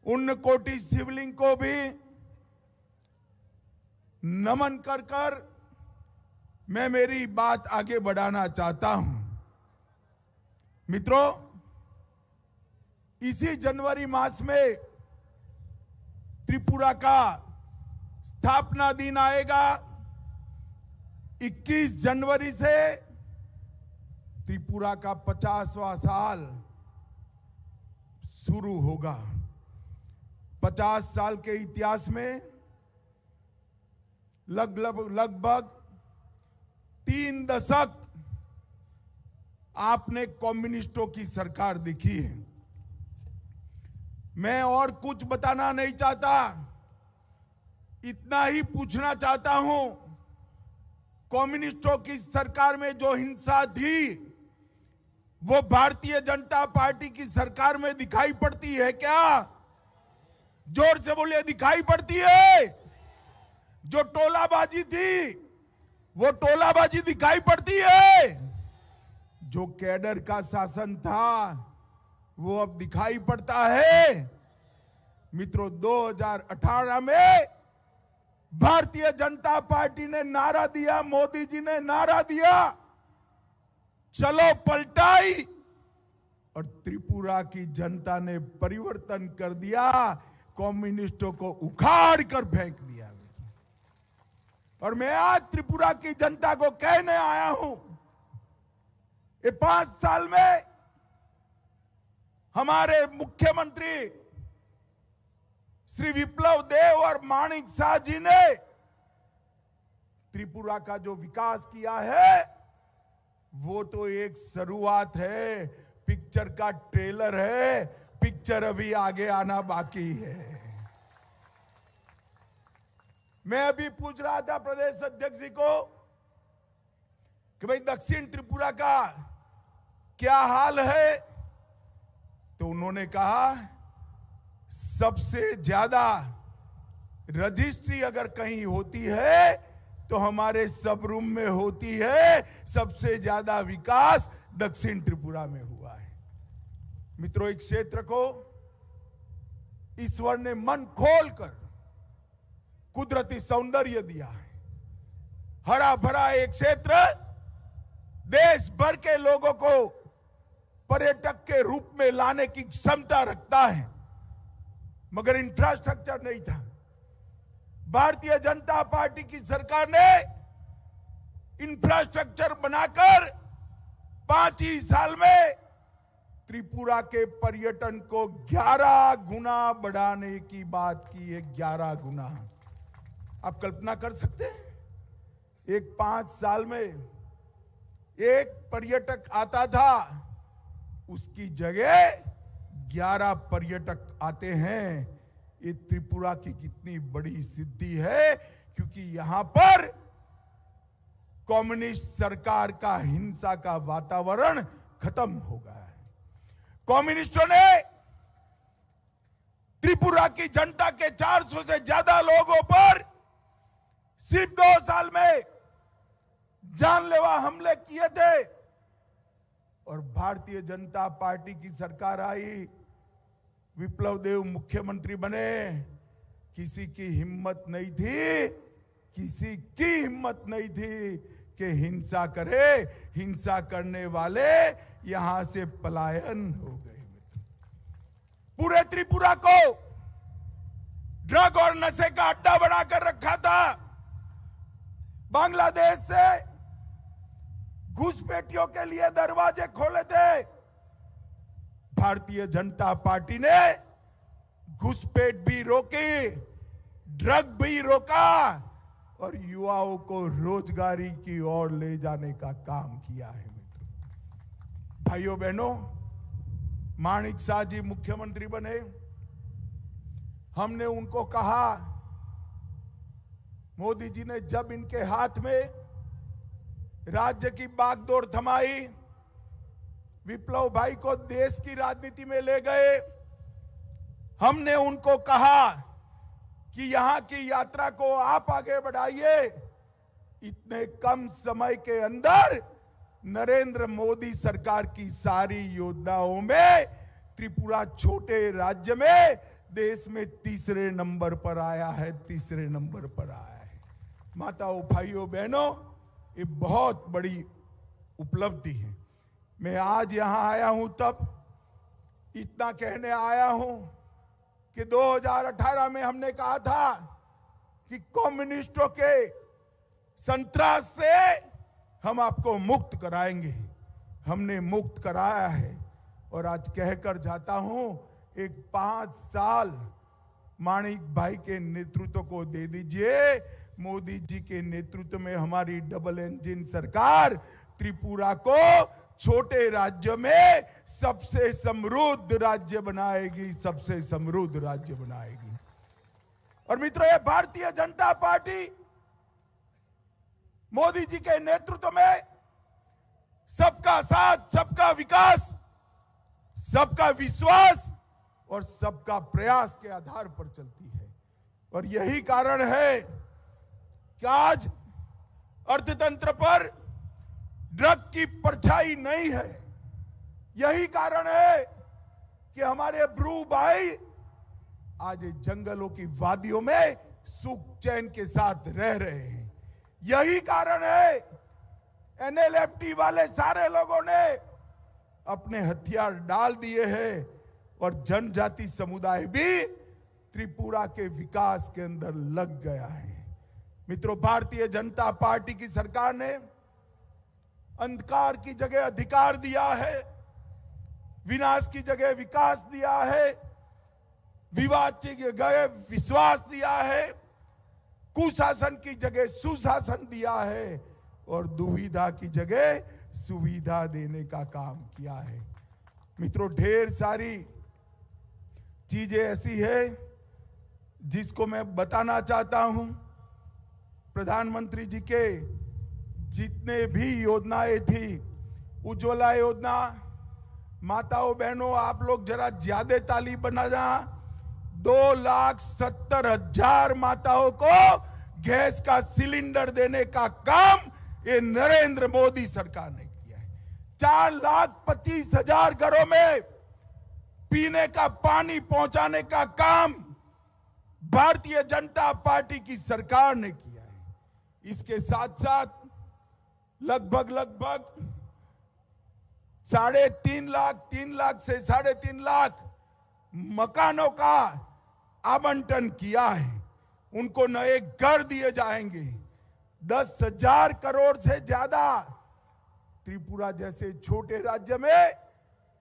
उन कोटि शिवलिंग को भी नमन कर कर मैं मेरी बात आगे बढ़ाना चाहता हूं। मित्रों, इसी जनवरी मास में त्रिपुरा का स्थापना दिन आएगा। 21 जनवरी से त्रिपुरा का 50वां साल शुरू होगा। 50 साल के इतिहास में लगभग 3 दशक आपने कम्युनिस्टों की सरकार देखी है। मैं और कुछ बताना नहीं चाहता, इतना ही पूछना चाहता हूं, कम्युनिस्टों की सरकार में जो हिंसा थी वो भारतीय जनता पार्टी की सरकार में दिखाई पड़ती है क्या? जोर से बोलिए, दिखाई पड़ती है? जो टोलाबाजी थी वो टोलाबाजी दिखाई पड़ती है? जो कैडर का शासन था वो अब दिखाई पड़ता है? मित्रों, 2018 में भारतीय जनता पार्टी ने नारा दिया, मोदी जी ने नारा दिया, चलो पलटाई, और त्रिपुरा की जनता ने परिवर्तन कर दिया, कम्युनिस्टों को उखाड़ कर फेंक दिया। और मैं आज त्रिपुरा की जनता को कहने आया हूं, ये 5 साल में हमारे मुख्यमंत्री श्री विप्लव देव और माणिक शाह जी ने त्रिपुरा का जो विकास किया है वो तो एक शुरुआत है, पिक्चर का ट्रेलर है, पिक्चर अभी आगे आना बाकी है। मैं अभी पूछ रहा था प्रदेश अध्यक्ष जी को कि भाई दक्षिण त्रिपुरा का क्या हाल है, तो उन्होंने कहा सबसे ज्यादा रजिस्ट्री अगर कहीं होती है तो हमारे सब रूम में होती है, सबसे ज्यादा विकास दक्षिण त्रिपुरा में हुआ है। मित्रों, एक क्षेत्र को ईश्वर ने मन खोलकर कुदरती सौंदर्य दिया है, हरा भरा एक क्षेत्र देश भर के लोगों को पर्यटक के रूप में लाने की क्षमता रखता है, मगर इंफ्रास्ट्रक्चर नहीं था। भारतीय जनता पार्टी की सरकार ने इंफ्रास्ट्रक्चर बनाकर 5 ही साल में त्रिपुरा के पर्यटन को 11 गुना बढ़ाने की बात की है। 11 गुना। आप कल्पना कर सकते हैं, एक 5 साल में एक पर्यटक आता था, उसकी जगह 11 पर्यटक आते हैं। ये त्रिपुरा की कितनी बड़ी सिद्धि है, क्योंकि यहां पर कम्युनिस्ट सरकार का हिंसा का वातावरण खत्म हो गया है। कम्युनिस्टों ने त्रिपुरा की जनता के 400 से ज्यादा लोगों पर सिर्फ 2 साल में जानलेवा हमले किए थे, और भारतीय जनता पार्टी की सरकार आई, विप्लव देव मुख्यमंत्री बने, किसी की हिम्मत नहीं थी, किसी की हिम्मत नहीं थी कि हिंसा करे। हिंसा करने वाले यहां से पलायन हो गए। पूरे त्रिपुरा को ड्रग और नशे का अड्डा बनाकर रखा था। बांग्लादेश से घुसपैठियों के लिए दरवाजे खोले थे। भारतीय जनता पार्टी ने घुसपैठ भी रोकी, ड्रग भी रोका, और युवाओं को रोजगारी की ओर ले जाने का काम किया है। मित्रों, भाइयों बहनों, माणिक शाह जी मुख्यमंत्री बने, हमने उनको कहा, मोदी जी ने जब इनके हाथ में राज्य की बागडोर थमाई, विप्लव भाई को देश की राजनीति में ले गए, हमने उनको कहा कि यहां की यात्रा को आप आगे बढ़ाइए। इतने कम समय के अंदर नरेंद्र मोदी सरकार की सारी योजनाओं में त्रिपुरा छोटे राज्य में देश में तीसरे नंबर पर आया है, तीसरे नंबर पर आया है। माताओं, भाइयों, बहनों, ये बहुत बड़ी उपलब्धि है। मैं आज यहां आया हूं तब इतना कहने आया हूं कि 2018 में हमने कहा था कि कम्युनिस्टों के संतरास से हम आपको मुक्त कराएंगे। हमने मुक्त कराया है और आज कहकर जाता हूं, एक 5 साल माणिक भाई के नेतृत्व को दे दीजिए। मोदी जी के नेतृत्व में हमारी डबल इंजन सरकार त्रिपुरा को छोटे राज्य में सबसे समृद्ध राज्य बनाएगी, सबसे समृद्ध राज्य बनाएगी। और मित्रों, ये भारतीय जनता पार्टी मोदी जी के नेतृत्व में सबका साथ, सबका विकास, सबका विश्वास और सबका प्रयास के आधार पर चलती है। और यही कारण है कि आज अर्थतंत्र पर ड्रग की परछाई नहीं है। यही कारण है कि हमारे ब्रू भाई आज जंगलों की वादियों में सुख चैन के साथ रह रहे हैं। यही कारण है एनएलएफटी वाले सारे लोगों ने अपने हथियार डाल दिए हैं और जनजाति समुदाय भी त्रिपुरा के विकास के अंदर लग गया है। मित्रों, भारतीय जनता पार्टी की सरकार ने अंधकार की जगह अधिकार दिया है, विनाश की जगह विकास दिया है, विवाद की जगह विश्वास दिया है, कुशासन की जगह सुशासन दिया है और दुविधा की जगह सुविधा देने का काम किया है। मित्रों, ढेर सारी चीजें ऐसी है जिसको मैं बताना चाहता हूं। प्रधानमंत्री जी के जितने भी योजनाएं थी, उज्ज्वला योजना, माताओं बहनों आप लोग जरा ज्यादा ताली बजाना, 2,70,000 माताओं को गैस का सिलेंडर देने का काम ये नरेंद्र मोदी सरकार ने किया है। 4,25,000 घरों में पीने का पानी पहुंचाने का काम भारतीय जनता पार्टी की सरकार ने किया है। इसके साथ साथ लगभग 3.5 लाख, 3 लाख से 3.5 लाख मकानों का आवंटन किया है। उनको नए घर दिए जाएंगे। 10,000 करोड़ से ज्यादा त्रिपुरा जैसे छोटे राज्य में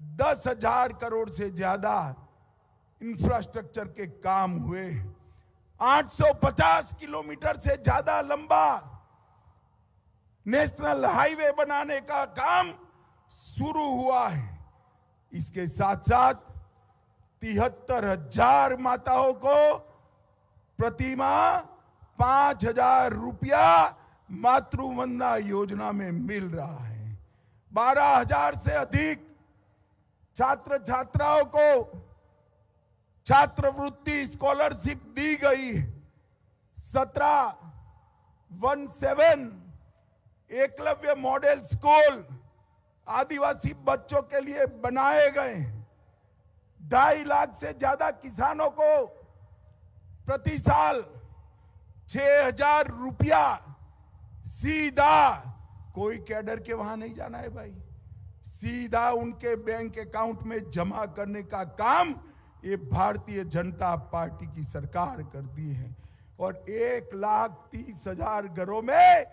10,000 करोड़ से ज्यादा इंफ्रास्ट्रक्चर के काम हुए। 850 किलोमीटर से ज्यादा लंबा नेशनल हाईवे बनाने का काम शुरू हुआ है। इसके साथ साथ 73,000 माताओं को प्रतिमाह 5,000 रुपया मातृवंदना योजना में मिल रहा है। 12,000 से अधिक छात्र छात्राओं को छात्रवृत्ति स्कॉलरशिप दी गई है। 17 एकलव्य मॉडल स्कूल आदिवासी बच्चों के लिए बनाए गए हैं। 2.5 लाख से ज्यादा किसानों को प्रति साल 6,000 रुपया सीधा, कोई कैडर के वहां नहीं जाना है भाई, सीधा उनके बैंक अकाउंट में जमा करने का काम ये भारतीय जनता पार्टी की सरकार करती है। और 1,30,000 घरों में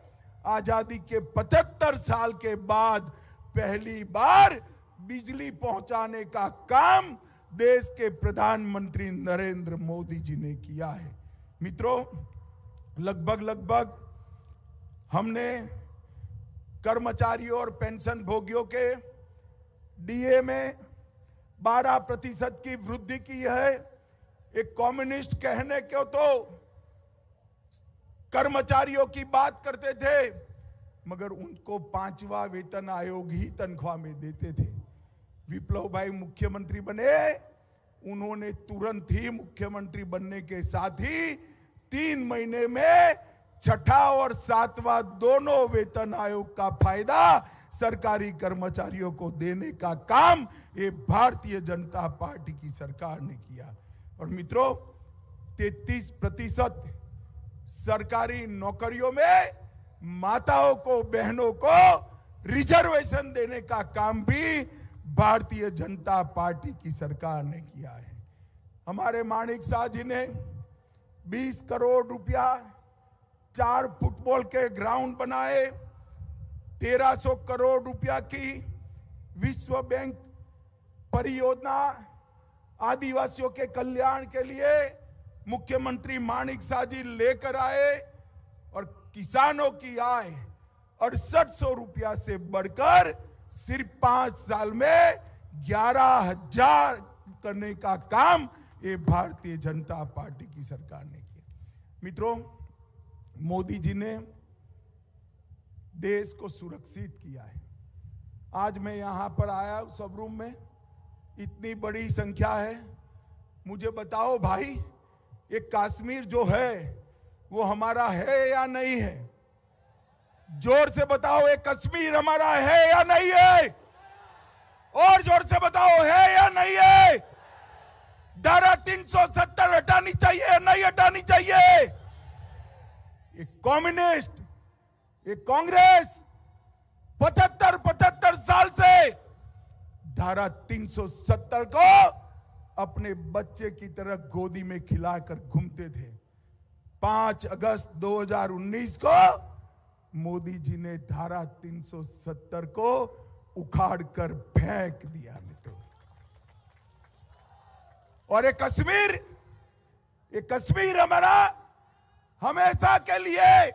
आजादी के 75 साल के बाद पहली बार बिजली पहुंचाने का काम देश के प्रधानमंत्री नरेंद्र मोदी जी ने किया है। मित्रों, लगभग हमने कर्मचारियों और पेंशन भोगियों के डीए में 12% की वृद्धि की है। एक कम्युनिस्ट कहने क्यों तो कर्मचारियों की बात करते थे, मगर उनको 5वां वेतन आयोग ही तनख्वाह में देते थे। विप्लव भाई मुख्यमंत्री बने, उन्होंने तुरंत ही मुख्यमंत्री बनने के साथ ही 3 महीने में 6ठा और 7वां दोनों वेतन आयोग का फायदा सरकारी कर्मचारियों को देने का काम ये भारतीय जनता पार्टी की सरकार ने किया। और मित्रों 33% सरकारी नौकरियों में माताओं को, बहनों को रिजर्वेशन देने का काम भी भारतीय जनता पार्टी की सरकार ने किया है। हमारे माणिक शाह जी ने 20 करोड़ रुपया 4 फुटबॉल के ग्राउंड बनाए, 1300 करोड़ रुपया की विश्व बैंक परियोजना आदिवासियों के कल्याण के लिए मुख्यमंत्री माणिक शाह जी लेकर आए और किसानों की आय 6800 रुपया से बढ़कर सिर्फ 5 साल में 11,000 करने का काम ये भारतीय जनता पार्टी की सरकार ने किया। मित्रों, मोदी जी ने देश को सुरक्षित किया है। आज मैं यहां पर आया हूं, सब रूम में इतनी बड़ी संख्या है। मुझे बताओ भाई, ये कश्मीर जो है वो हमारा है या नहीं है? जोर से बताओ, ये कश्मीर हमारा है या नहीं है? और जोर से बताओ, है या नहीं है? धारा 370 हटानी चाहिए या नहीं हटानी चाहिए? ये कम्युनिस्ट, ये कांग्रेस 75 साल से धारा 370 को अपने बच्चे की तरह गोदी में खिलाकर घूमते थे। 5 अगस्त 2019 को मोदी जी ने धारा 370 को उखाड़कर फेंक दिया मित्रों। और ये कश्मीर हमारा हमेशा के लिए,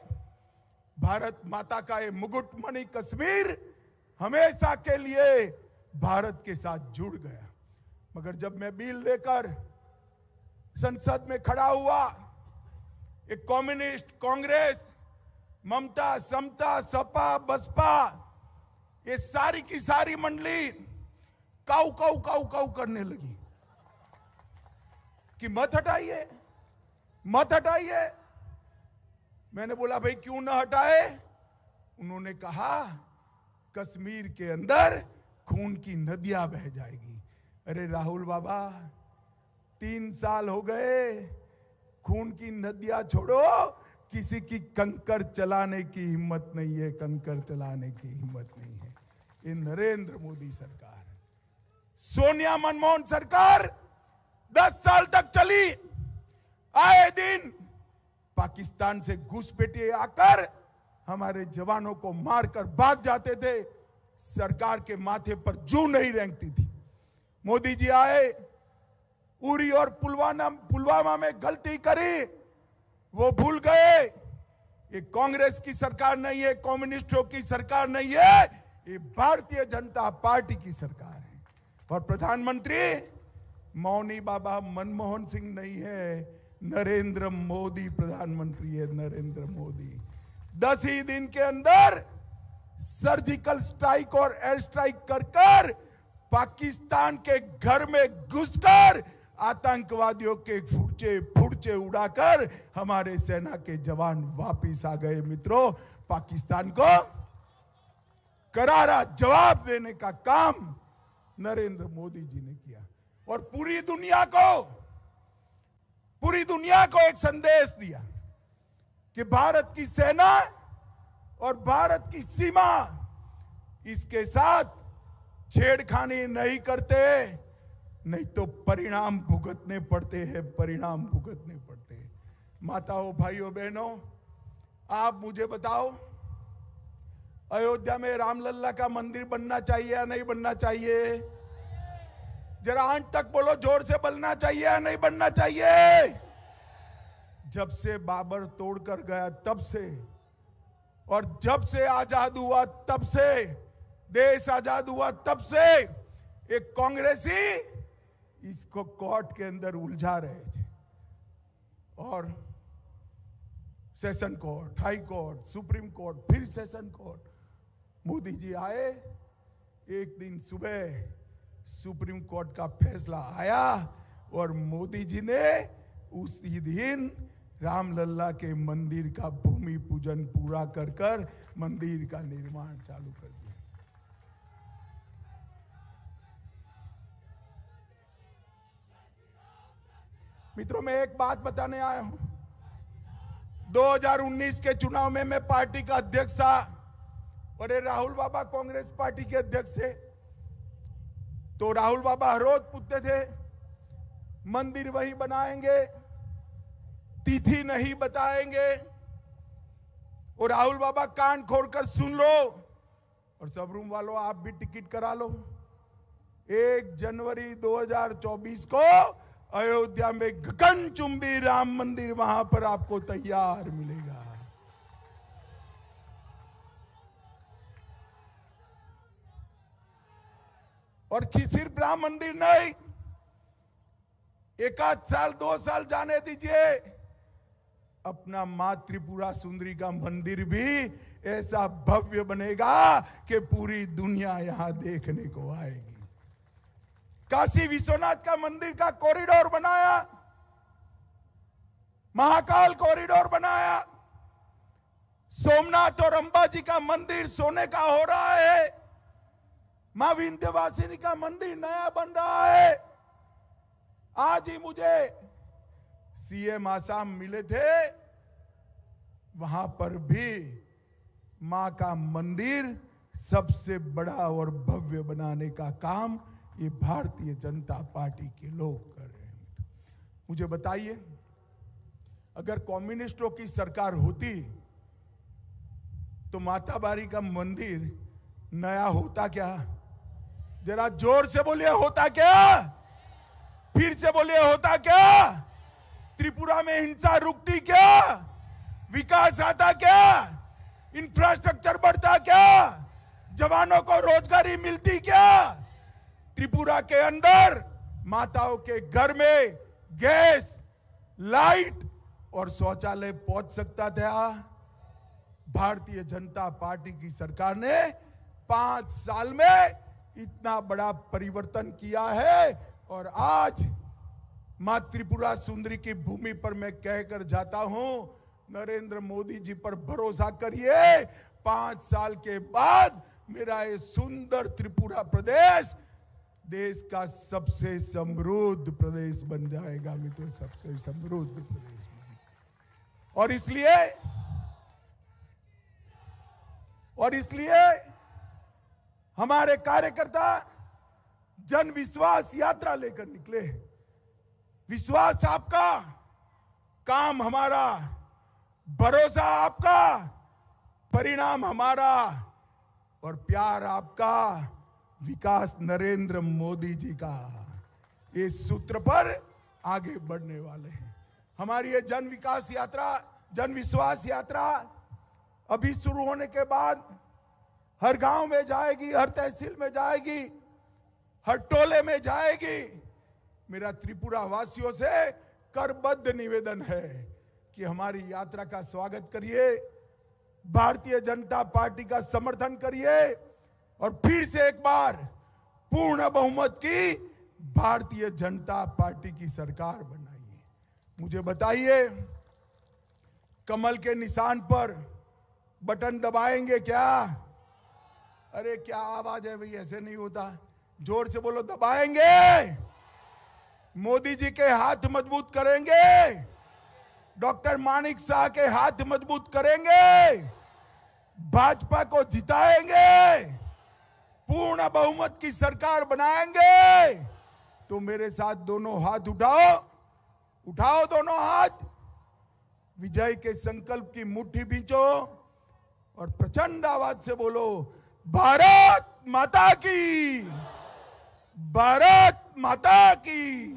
भारत माता का ये मुकुटमणि कश्मीर हमेशा के लिए भारत के साथ जुड़ गया। मगर जब मैं बिल लेकर संसद में खड़ा हुआ, एक कम्युनिस्ट, कांग्रेस, ममता, समता, सपा, बसपा, ये सारी की सारी मंडली काऊ काऊ काऊ काऊ करने लगी कि मत हटाइए, मत हटाइए। मैंने बोला भाई क्यों ना हटाए? उन्होंने कहा कश्मीर के अंदर खून की नदियां बह जाएगी। अरे राहुल बाबा, 3 साल हो गए, खून की नदियां छोड़ो, किसी की कंकर चलाने की हिम्मत नहीं है, कंकर चलाने की हिम्मत नहीं है। ये नरेंद्र मोदी सरकार, सोनिया मनमोहन सरकार 10 साल तक चली। आए दिन पाकिस्तान से घुसपैठिए आकर हमारे जवानों को मारकर भाग जाते थे। सरकार के माथे पर जू नहीं रेंगती थी। मोदी जी आए, उरी और पुलवामा में गलती करी, वो भूल गए। ये कांग्रेस की सरकार नहीं है, कम्युनिस्टों की सरकार नहीं है, ये भारतीय जनता पार्टी की सरकार है। और प्रधानमंत्री मौनी बाबा मनमोहन सिंह नहीं है, नरेंद्र मोदी प्रधानमंत्री है, नरेंद्र मोदी। 10 ही दिन के अंदर सर्जिकल स्ट्राइक और एयर स्ट्राइक कर पाकिस्तान के घर में घुसकर आतंकवादियों के फुर्चे उड़ाकर हमारे सेना के जवान वापिस आ गए। मित्रों, पाकिस्तान को करारा जवाब देने का काम नरेंद्र मोदी जी ने किया और पूरी दुनिया को एक संदेश दिया कि भारत की सेना और भारत की सीमा इसके साथ छेड़खानी नहीं करते, नहीं तो परिणाम भुगतने पड़ते हैं, परिणाम भुगतने पड़ते हैं। माताओं, भाइयों, बहनों, आप मुझे बताओ, अयोध्या में रामलल्ला का मंदिर बनना चाहिए या नहीं बनना चाहिए? जरा आंट तक बोलो, जोर से बनना चाहिए या नहीं बनना चाहिए? जब से बाबर तोड़कर गया तब से, और जब से आजाद हुआ तब से, देश आजाद हुआ तब से एक कांग्रेसी इसको कोर्ट के अंदर उलझा रहे थे। और session court, high court, supreme court, फिर सेशन कोर्ट। मोदी जी आए, एक दिन सुबह सुप्रीम कोर्ट का फैसला आया और मोदी जी ने उसी दिन रामलल्ला के मंदिर का भूमि पूजन पूरा कर मंदिर का निर्माण चालू कर दिया। मित्रों, मैं एक बात बताने आया हूं। 2019 के चुनाव में मैं पार्टी का अध्यक्ष था और ये राहुल बाबा कांग्रेस पार्टी के अध्यक्ष थे। तो राहुल बाबा हर रोज पूछते थे, मंदिर वही बनाएंगे, तिथि नहीं बताएंगे। और राहुल बाबा कान खोलकर सुन लो और सब रूम वालों आप भी टिकट करा लो। 1 जनवरी 2024 को अयोध्या में गगनचुंबी राम मंदिर वहां पर आपको तैयार मिलेगा। और सिर्फ राम मंदिर नहीं, 1 साल 2 साल जाने दीजिए, अपना मां त्रिपुरा सुंदरी का मंदिर भी ऐसा भव्य बनेगा कि पूरी दुनिया यहां देखने को आएगी। काशी विश्वनाथ का मंदिर का कॉरिडोर बनाया, महाकाल कॉरिडोर बनाया, सोमनाथ और अंबाजी का मंदिर सोने का हो रहा है, मां विंध्यवासिनी का मंदिर नया बन रहा है। आज ही मुझे सीएम आसाम मिले थे, वहां पर भी मां का मंदिर सबसे बड़ा और भव्य बनाने का काम ये भारतीय जनता पार्टी के लोग कर रहे हैं। मुझे बताइए, अगर कम्युनिस्टों की सरकार होती तो माताबारी का मंदिर नया होता क्या? जरा जोर से बोलिए, होता क्या? फिर से बोलिए, होता क्या? त्रिपुरा में हिंसा रुकती क्या? विकास आता क्या? इंफ्रास्ट्रक्चर बढ़ता क्या? जवानों को रोजगारी मिलती क्या? त्रिपुरा के अंदर माताओं के घर में गैस, लाइट और शौचालय पहुंच सकता था। भारतीय जनता पार्टी की सरकार ने 5 साल में इतना बड़ा परिवर्तन किया है। और आज मां त्रिपुरा सुंदरी की भूमि पर मैं कहकर जाता हूं, नरेंद्र मोदी जी पर भरोसा करिए, 5 साल के बाद मेरा ये सुंदर त्रिपुरा प्रदेश देश का सबसे समृद्ध प्रदेश बन जाएगा। मित्रों, सबसे समृद्ध प्रदेश। और इसलिए हमारे कार्यकर्ता जन विश्वास यात्रा लेकर निकले। विश्वास आपका, काम हमारा, भरोसा आपका, परिणाम हमारा और प्यार आपका, विकास नरेंद्र मोदी जी का। इस सूत्र पर आगे बढ़ने वाले हैं। हमारी ये जन विकास यात्रा, जन विश्वास यात्रा अभी शुरू होने के बाद हर गांव में जाएगी, हर तहसील में जाएगी, हर टोले में जाएगी। मेरा त्रिपुरा वासियों से करबद्ध निवेदन है कि हमारी यात्रा का स्वागत करिए, भारतीय जनता पार्टी का समर्थन करिए और फिर से एक बार पूर्ण बहुमत की भारतीय जनता पार्टी की सरकार बनाइए। मुझे बताइए, कमल के निशान पर बटन दबाएंगे क्या? अरे क्या आवाज है भाई, ऐसे नहीं होता, जोर से बोलो, दबाएंगे। मोदी जी के हाथ मजबूत करेंगे, डॉक्टर मानिक शाह के हाथ मजबूत करेंगे, भाजपा को जिताएंगे, पूर्ण बहुमत की सरकार बनाएंगे। तो मेरे साथ दोनों हाथ उठाओ, उठाओ दोनों हाथ, विजय के संकल्प की मुट्ठी भींचो और प्रचंड आवाज से बोलो, भारत माता की, भारत माता की।